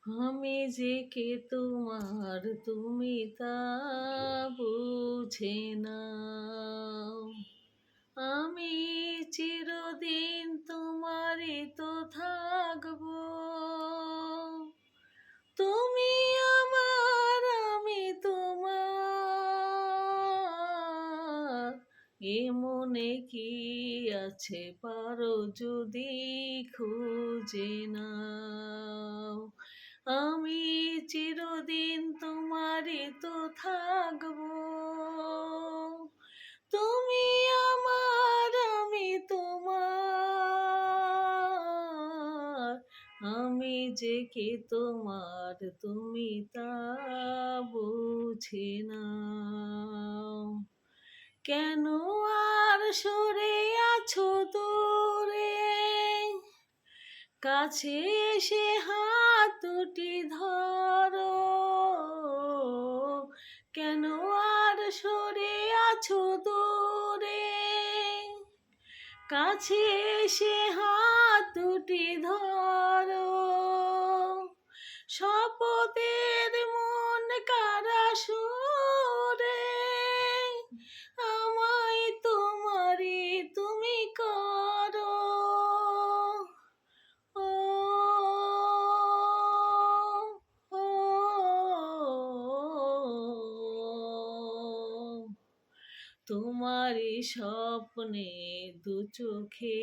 আমি যে কে তোমার তুমি তা বুঝে নাও। আমি চিরদিন তোমারই তো থাকবো। তুমি আমার, আমি তোমার। এ মনে কি আছে পারো যদি খুঁজে নাও। আমি চিরদিন তোমারই তো থাকবো। তুমি আমার, আমি তোমার। আমি যে কে তোমার তুমি তা বুঝে নাও। কেন আর সরে আছো দূরে, কাছে এসে হাত দুটি ধরো। কেন আর সরে আছো দূরে, কাছে এসে হাত দুটি ধরো। শপথের মন কারা সুরে, আমায় তোমারই তুমি করো। ও, ও, তোমারই স্বপ্নে দু চোখে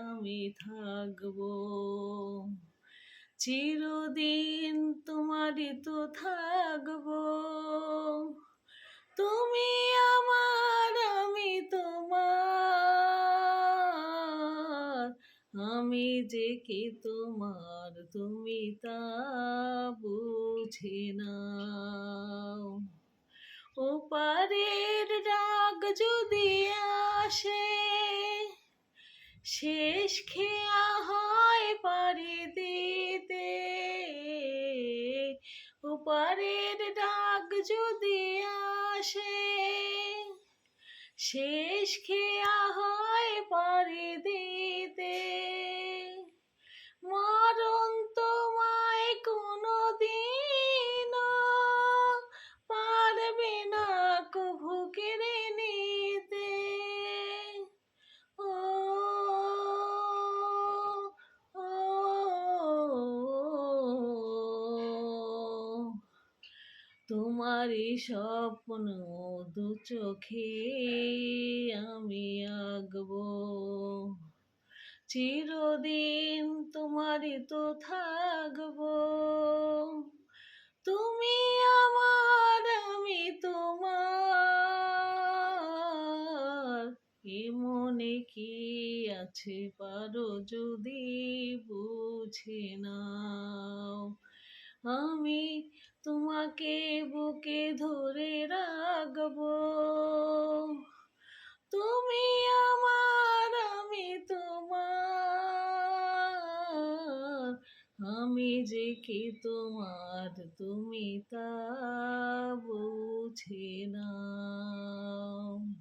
আমি থাকবো। চিরদিন তোমারই তো থাকবো। তুমি আমার, আমি তোমার। আমি যে কে তোমার তুমি তা বুঝে নাও। ওপারের ডাক যদি আসে, শেষ খেয়া হয় পাড়ি দিতে। ওপারের ডাক যদি আসে, শেষ খেয়া হয় পাড়ি দিতে। মরণ তোমায় কোনো দিনও পারবে না কভু কেড়ে নিতে। ও, ও, তোমারই স্বপ্ন দু চোখে আমি আঁকবো। চিরদিন তোমারই তো থাকবো। তুমি আমার, আমি তোমার। এ মনে কি আছে পারো যদি বুঝে নাও। আমি তোমাকে বুকে ধরে রাখবো। তুমি আমার, আমি তোমার। আমি যে কে তোমার তুমি তা বুঝে নাও।